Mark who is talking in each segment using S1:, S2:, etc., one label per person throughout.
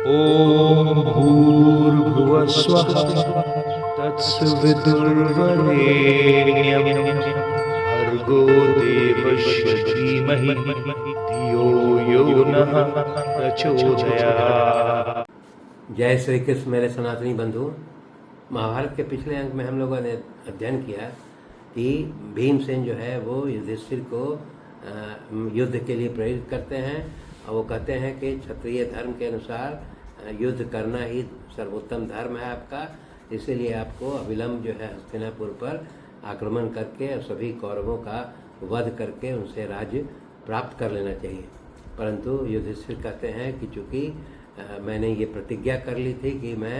S1: ॐ भूर्भुवः स्वः तत्सवितुर्वरेण्यं भर्गो देवस्य धीमहि धियो यो नः प्रचोदयात्।
S2: जय श्री कृष्ण मेरे सनातनी बंधु। महाभारत के पिछले अंक में हम लोगों ने अध्ययन किया कि भीमसेन जो है वो युधिष्ठिर को युद्ध के लिए प्रेरित करते हैं और वो कहते हैं कि क्षत्रिय धर्म के अनुसार युद्ध करना ही सर्वोत्तम धर्म है आपका, इसीलिए आपको अविलंब जो है हस्तिनापुर पर आक्रमण करके और सभी कौरवों का वध करके उनसे राज्य प्राप्त कर लेना चाहिए। परंतु युधिष्ठिर कहते हैं कि चूँकि मैंने ये प्रतिज्ञा कर ली थी कि मैं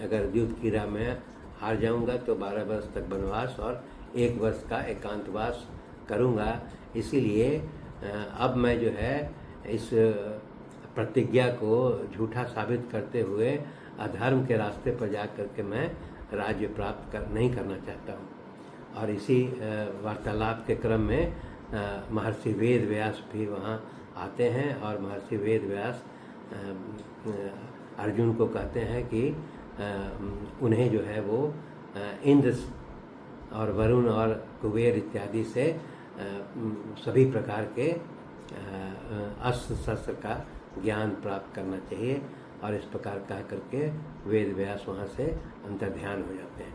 S2: अगर युद्ध की राह में हार जाऊंगा तो 12 वर्ष तक वनवास और 1 वर्ष का एकांतवास करूंगा, इसीलिए अब मैं जो है इस प्रतिज्ञा को झूठा साबित करते हुए अधर्म के रास्ते पर जा कर के मैं राज्य प्राप्त नहीं करना चाहता हूँ। और इसी वार्तालाप के क्रम में महर्षि वेद व्यास भी वहाँ आते हैं और महर्षि वेद व्यास अर्जुन को कहते हैं कि उन्हें जो है वो इंद्र और वरुण और कुबेर इत्यादि से सभी प्रकार के अस्त्र शस्त्र का ज्ञान प्राप्त करना चाहिए। और इस प्रकार कह करके वेद व्यास वहाँ से अंतर्ध्यान हो जाते हैं।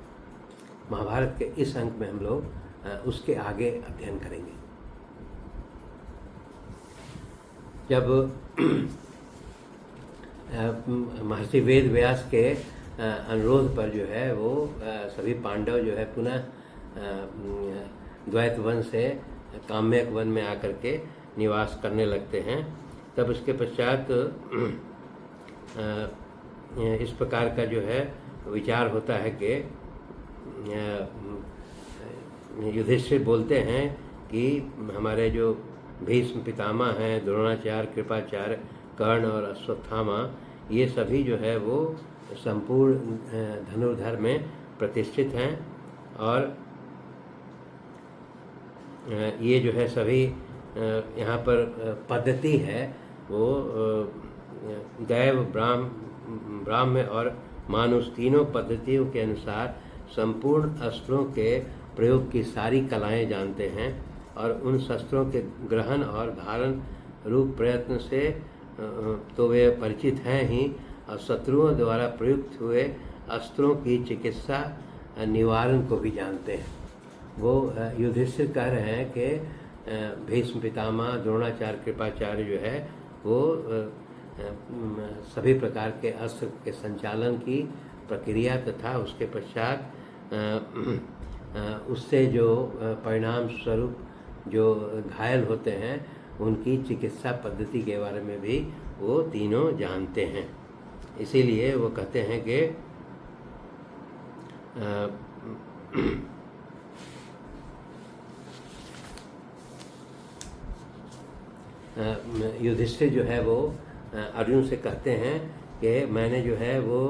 S2: महाभारत के इस अंक में हम लोग उसके आगे अध्ययन करेंगे। जब महर्षि वेद व्यास के अनुरोध पर जो है वो सभी पांडव जो है पुनः द्वैत वन से काम्यक वन में आकर के निवास करने लगते हैं, तब उसके पश्चात इस प्रकार का जो है विचार होता है कि युधिष्ठिर बोलते हैं कि हमारे जो भीष्म पितामह हैं, द्रोणाचार्य, कृपाचार्य, कर्ण और अश्वत्थामा, ये सभी जो है वो संपूर्ण धनुर्धर में प्रतिष्ठित हैं और ये जो है सभी यहाँ पर पद्धति है वो दैव, ब्राह्म्य और मानुष तीनों पद्धतियों के अनुसार संपूर्ण अस्त्रों के प्रयोग की सारी कलाएं जानते हैं और उन शस्त्रों के ग्रहण और धारण रूप प्रयत्न से तो वे परिचित हैं ही, और शत्रुओं द्वारा प्रयुक्त हुए अस्त्रों की चिकित्सा निवारण को भी जानते हैं। वो युधिष्ठिर कह रहे हैं कि भीष्म पितामह, द्रोणाचार्य, कृपाचार्य जो है वो सभी प्रकार के अस्त्र के संचालन की प्रक्रिया तथा उसके पश्चात उससे जो परिणाम स्वरूप जो घायल होते हैं उनकी चिकित्सा पद्धति के बारे में भी वो तीनों जानते हैं। इसीलिए वो कहते हैं कि युधिष्ठिर जो है वो अर्जुन से कहते हैं कि मैंने जो है वो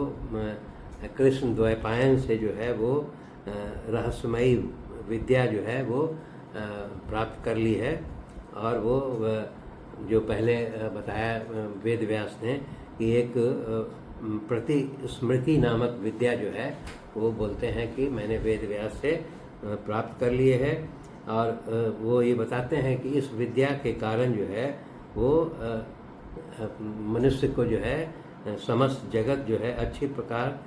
S2: कृष्ण द्वैपायन से जो है वो रहस्यमयी विद्या जो है वो प्राप्त कर ली है। और वो जो पहले बताया वेद व्यास ने कि एक प्रतिस्मृति नामक विद्या जो है वो बोलते हैं कि मैंने वेद व्यास से प्राप्त कर लिए है। और वो ये बताते हैं कि इस विद्या के कारण जो है वो मनुष्य को जो है समस्त जगत जो है अच्छी प्रकार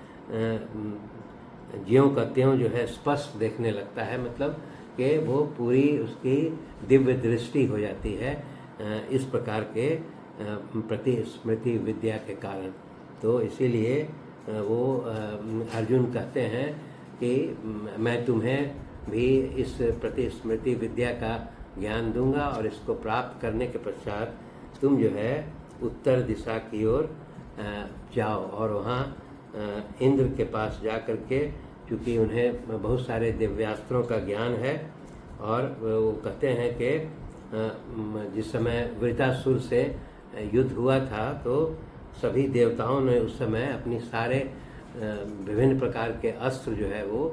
S2: ज्यों का त्यों जो है स्पष्ट देखने लगता है, मतलब कि वो पूरी उसकी दिव्य दृष्टि हो जाती है इस प्रकार के प्रतिस्मृति विद्या के कारण। तो इसीलिए वो अर्जुन कहते हैं कि मैं तुम्हें भी इस प्रतिस्मृति विद्या का ज्ञान दूंगा और इसको प्राप्त करने के पश्चात तुम जो है उत्तर दिशा की ओर जाओ और वहाँ इंद्र के पास जा कर के, चूँकि उन्हें बहुत सारे दिव्यास्त्रों का ज्ञान है और वो कहते हैं कि जिस समय वृतासुर से युद्ध हुआ था तो सभी देवताओं ने उस समय अपनी सारे विभिन्न प्रकार के अस्त्र जो है वो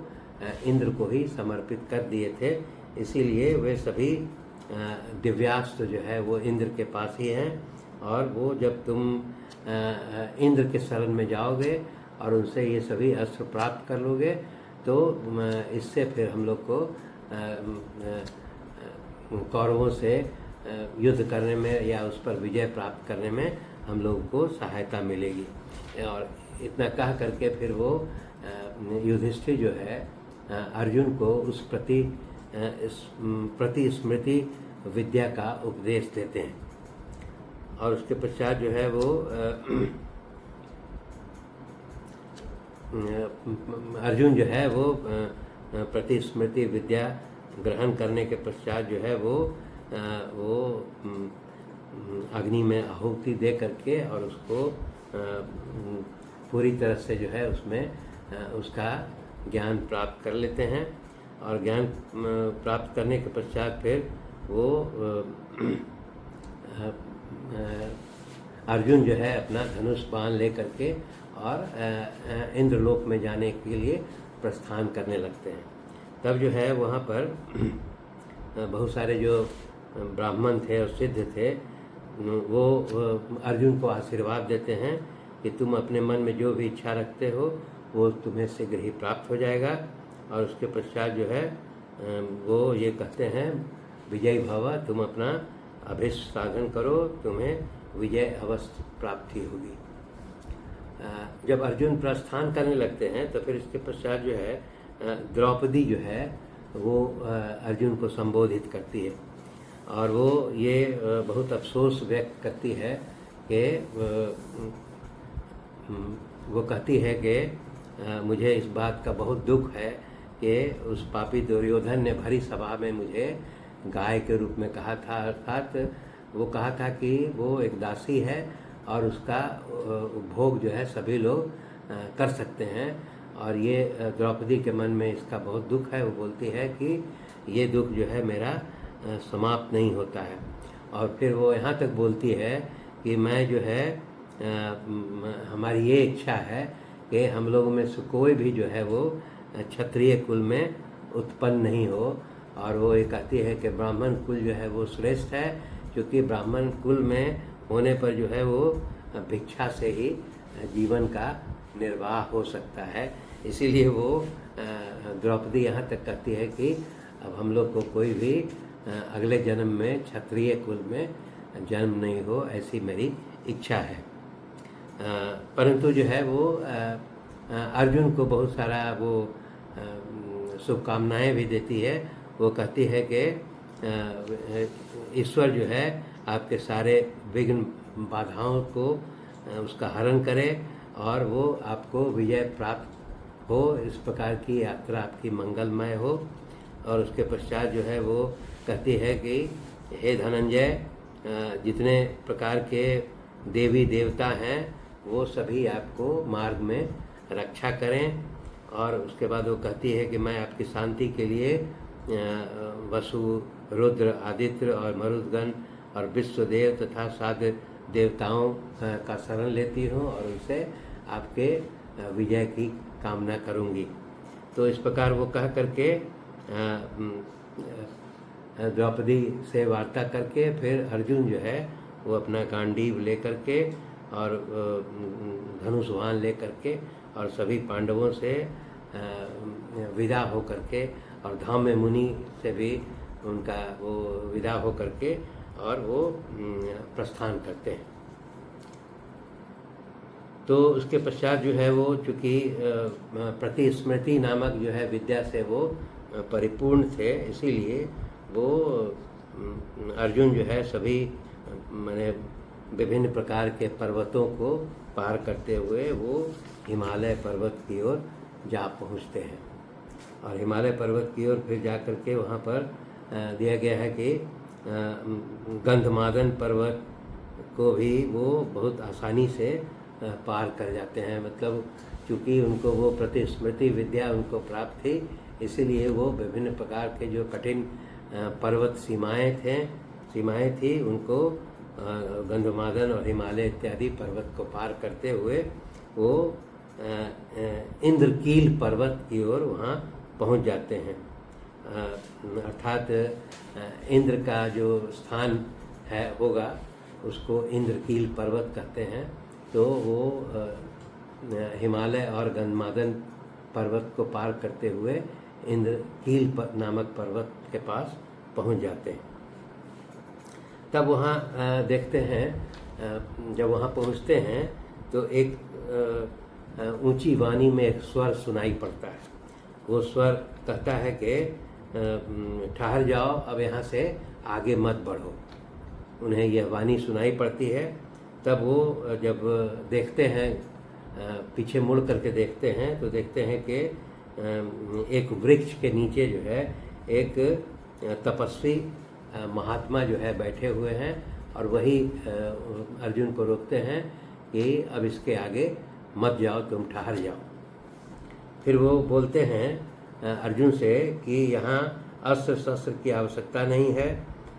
S2: इंद्र को ही समर्पित कर दिए थे, इसीलिए वे सभी दिव्यास्त्र जो है वो इंद्र के पास ही हैं। और वो जब तुम इंद्र के शरण में जाओगे और उनसे ये सभी अस्त्र प्राप्त कर लोगे, तो इससे फिर हम लोग को कौरवों से युद्ध करने में या उस पर विजय प्राप्त करने में हम लोगों को सहायता मिलेगी। और इतना कह करके फिर वो युधिष्ठिर जो है अर्जुन को उस प्रति स्मृति विद्या का उपदेश देते हैं। और उसके पश्चात जो है वो अर्जुन जो है वो प्रतिस्मृति विद्या ग्रहण करने के पश्चात जो है वो अग्नि में आहुति दे करके और उसको पूरी तरह से जो है उसमें उसका ज्ञान प्राप्त कर लेते हैं। और ज्ञान प्राप्त करने के पश्चात फिर वो अर्जुन जो है अपना धनुष बाण ले करके और इंद्रलोक में जाने के लिए प्रस्थान करने लगते हैं। तब जो है वहाँ पर बहुत सारे जो ब्राह्मण थे और सिद्ध थे वो अर्जुन को आशीर्वाद देते हैं कि तुम अपने मन में जो भी इच्छा रखते हो वो तुम्हें शीघ्र ही प्राप्त हो जाएगा। और उसके पश्चात जो है वो ये कहते हैं विजयी भव, तुम अपना अभिष्ट साधन करो, तुम्हें विजय अवश्य प्राप्ति होगी। जब अर्जुन प्रस्थान करने लगते हैं तो फिर इसके पश्चात जो है द्रौपदी जो है वो अर्जुन को संबोधित करती है और वो ये बहुत अफसोस व्यक्त करती है कि वो कहती है कि मुझे इस बात का बहुत दुख है कि उस पापी दुर्योधन ने भरी सभा में मुझे गाय के रूप में कहा था। अर्थात वो कहा था कि वो एक दासी है और उसका उपभोग जो है सभी लोग कर सकते हैं। और ये द्रौपदी के मन में इसका बहुत दुख है। वो बोलती है कि ये दुख जो है मेरा समाप्त नहीं होता है। और फिर वो यहाँ तक बोलती है कि मैं जो है हमारी ये इच्छा है कि हम लोगों में से कोई भी जो है वो क्षत्रिय कुल में उत्पन्न नहीं हो। और वो ये कहती है कि ब्राह्मण कुल जो है वो श्रेष्ठ है, क्योंकि ब्राह्मण कुल में होने पर जो है वो भिक्षा से ही जीवन का निर्वाह हो सकता है। इसीलिए वो द्रौपदी यहाँ तक कहती है कि अब हम लोग को कोई भी अगले जन्म में क्षत्रिय कुल में जन्म नहीं हो, ऐसी मेरी इच्छा है। परंतु जो है वो अर्जुन को बहुत सारा वो शुभकामनाएं भी देती है। वो कहती है कि ईश्वर जो है आपके सारे विघ्न बाधाओं को उसका हरण करे और वो आपको विजय प्राप्त हो, इस प्रकार की यात्रा आपकी मंगलमय हो। और उसके पश्चात जो है वो कहती है कि हे धनंजय, जितने प्रकार के देवी देवता हैं वो सभी आपको मार्ग में रक्षा करें। और उसके बाद वो कहती है कि मैं आपकी शांति के लिए वसु, रुद्र, आदित्य और मरुदगण और विश्वदेव तथा साध्य देवताओं का शरण लेती हूँ और उनसे आपके विजय की कामना करूँगी। तो इस प्रकार वो कह करके द्रौपदी से वार्ता करके फिर अर्जुन जो है वो अपना गांडीव ले करके और धनुष बाण ले करके और सभी पांडवों से विदा हो करके और धाम मुनि से भी उनका वो विदा हो करके और वो प्रस्थान करते हैं। तो उसके पश्चात जो है वो चूँकि प्रतिस्मृति नामक जो है विद्या से वो परिपूर्ण थे, इसीलिए वो अर्जुन जो है सभी माने विभिन्न प्रकार के पर्वतों को पार करते हुए वो हिमालय पर्वत की ओर जा पहुँचते हैं। और हिमालय पर्वत की ओर फिर जा कर के वहाँ पर दिया गया है कि गंधमादन पर्वत को भी वो बहुत आसानी से पार कर जाते हैं। मतलब चूँकि उनको वो प्रतिस्मृति विद्या उनको प्राप्त थी, इसीलिए वो विभिन्न प्रकार के जो कठिन पर्वत सीमाएं थी उनको गंधमादन और हिमालय इत्यादि पर्वत को पार करते हुए वो इंद्रकील पर्वत की ओर वहाँ पहुँच जाते हैं। अर्थात इंद्र का जो स्थान है होगा उसको इंद्रकील पर्वत कहते हैं। तो वो हिमालय और गंधमादन पर्वत को पार करते हुए इंद्रकील नामक पर्वत के पास पहुंच जाते हैं। तब वहाँ देखते हैं, जब वहाँ पहुँचते हैं तो एक ऊंची वाणी में एक स्वर सुनाई पड़ता है। वो स्वर कहता है कि ठहर जाओ, अब यहाँ से आगे मत बढ़ो। उन्हें यह वाणी सुनाई पड़ती है। तब वो जब देखते हैं, पीछे मुड़ करके देखते हैं तो देखते हैं कि एक वृक्ष के नीचे जो है एक तपस्वी महात्मा जो है बैठे हुए हैं, और वही अर्जुन को रोकते हैं कि अब इसके आगे मत जाओ, तुम ठहर जाओ। फिर वो बोलते हैं अर्जुन से कि यहाँ अस्त्र शस्त्र की आवश्यकता नहीं है,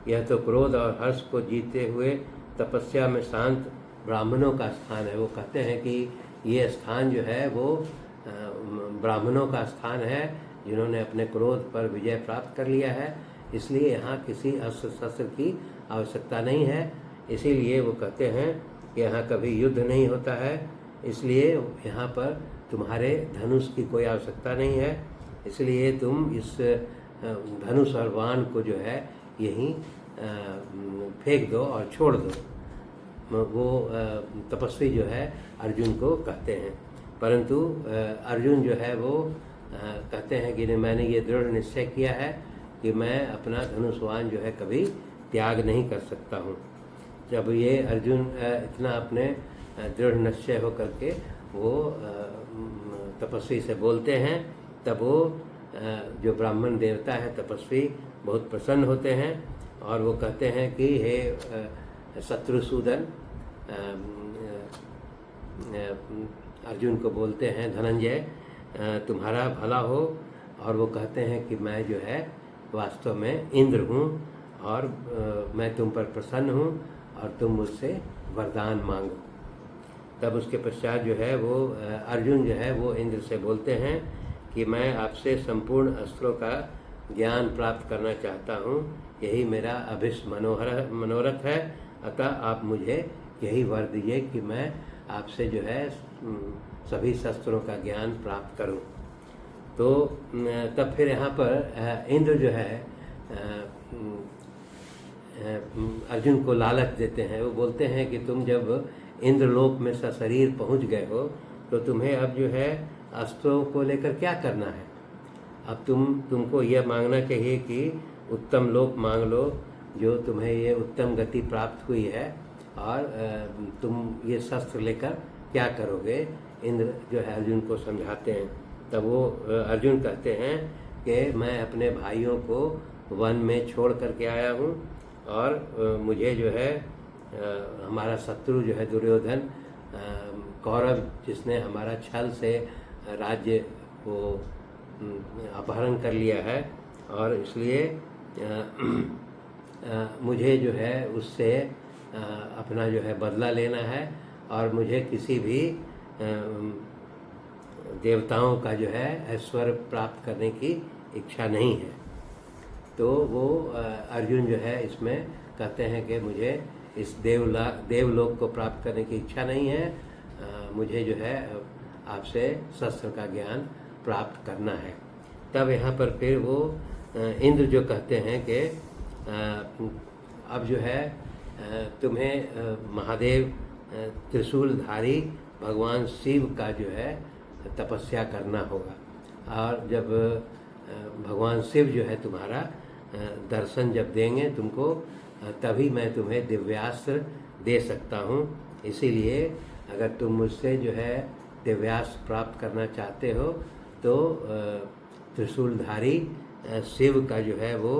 S2: यह तो क्रोध और हर्ष को जीते हुए तपस्या में शांत ब्राह्मणों का स्थान है। वो कहते हैं कि ये स्थान जो है वो ब्राह्मणों का स्थान है, जिन्होंने अपने क्रोध पर विजय प्राप्त कर लिया है, इसलिए यहाँ किसी अस्त्र शस्त्र की आवश्यकता नहीं है। इसीलिए वो कहते हैं कि यहाँ कभी युद्ध नहीं होता है, इसलिए यहाँ पर तुम्हारे धनुष की कोई आवश्यकता नहीं है, इसलिए तुम इस धनुष और बाण को जो है यहीं फेंक दो और छोड़ दो। वो तपस्वी जो है अर्जुन को कहते हैं, परंतु अर्जुन जो है वो कहते हैं कि मैंने ये दृढ़ निश्चय किया है कि मैं अपना धनुष्वान जो है कभी त्याग नहीं कर सकता हूँ। जब ये अर्जुन इतना अपने दृढ़ निश्चय होकर के वो तपस्वी से बोलते हैं, तब वो जो ब्राह्मण देवता है तपस्वी बहुत प्रसन्न होते हैं और वो कहते हैं कि हे शत्रुसूदन, अर्जुन को बोलते हैं धनंजय तुम्हारा भला हो। और वो कहते हैं कि मैं जो है वास्तव में इंद्र हूँ और मैं तुम पर प्रसन्न हूँ और तुम मुझसे वरदान मांगो। तब उसके पश्चात जो है वो अर्जुन जो है वो इंद्र से बोलते हैं कि मैं आपसे संपूर्ण अस्त्रों का ज्ञान प्राप्त करना चाहता हूँ, यही मेरा अभिष्ट मनोरथ है, अतः आप मुझे यही वर दीजिए कि मैं आपसे जो है सभी शस्त्रों का ज्ञान प्राप्त करूं। तो तब फिर यहाँ पर इंद्र जो है अर्जुन को लालच देते हैं। वो बोलते हैं कि तुम जब इंद्रलोक में सशरीर पहुँच गए हो तो तुम्हें अब जो है अस्त्रों को लेकर क्या करना है। अब तुमको यह मांगना चाहिए कि उत्तम लोक मांग लो, जो तुम्हें ये उत्तम गति प्राप्त हुई है, और तुम ये शस्त्र लेकर क्या करोगे। इंद्र जो है अर्जुन को समझाते हैं। तब वो अर्जुन कहते हैं कि मैं अपने भाइयों को वन में छोड़ करके आया हूँ और मुझे जो है हमारा शत्रु जो है दुर्योधन कौरव, जिसने हमारा छल से राज्य को अपहरण कर लिया है, और इसलिए मुझे जो है उससे अपना जो है बदला लेना है, और मुझे किसी भी देवताओं का जो है ऐश्वर्य प्राप्त करने की इच्छा नहीं है। तो वो अर्जुन जो है इसमें कहते हैं कि मुझे इस देवलोक को प्राप्त करने की इच्छा नहीं है, मुझे जो है आपसे शस्त्र का ज्ञान प्राप्त करना है। तब यहाँ पर फिर वो इंद्र जो कहते हैं कि अब जो है तुम्हें महादेव त्रिशूलधारी भगवान शिव का जो है तपस्या करना होगा, और जब भगवान शिव जो है तुम्हारा दर्शन जब देंगे तुमको, तभी मैं तुम्हें दिव्यास्त्र दे सकता हूँ। इसीलिए अगर तुम मुझसे जो है दिव्यास्त्र प्राप्त करना चाहते हो तो त्रिशूलधारी शिव का जो है वो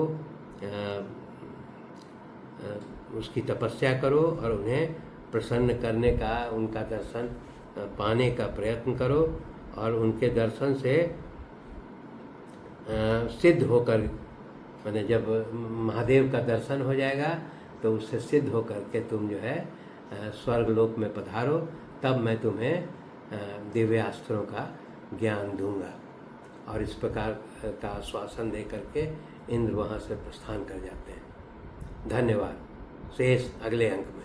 S2: उसकी तपस्या करो और उन्हें प्रसन्न करने का, उनका दर्शन पाने का प्रयत्न करो, और उनके दर्शन से सिद्ध होकर, माने जब महादेव का दर्शन हो जाएगा तो उससे सिद्ध होकर के तुम जो है स्वर्गलोक में पधारो, तब मैं तुम्हें दिव्यास्त्रों का ज्ञान दूंगा। और इस प्रकार का आश्वासन दे करके इंद्र वहाँ से प्रस्थान कर जाते हैं। धन्यवाद। शेष अगले अंक में।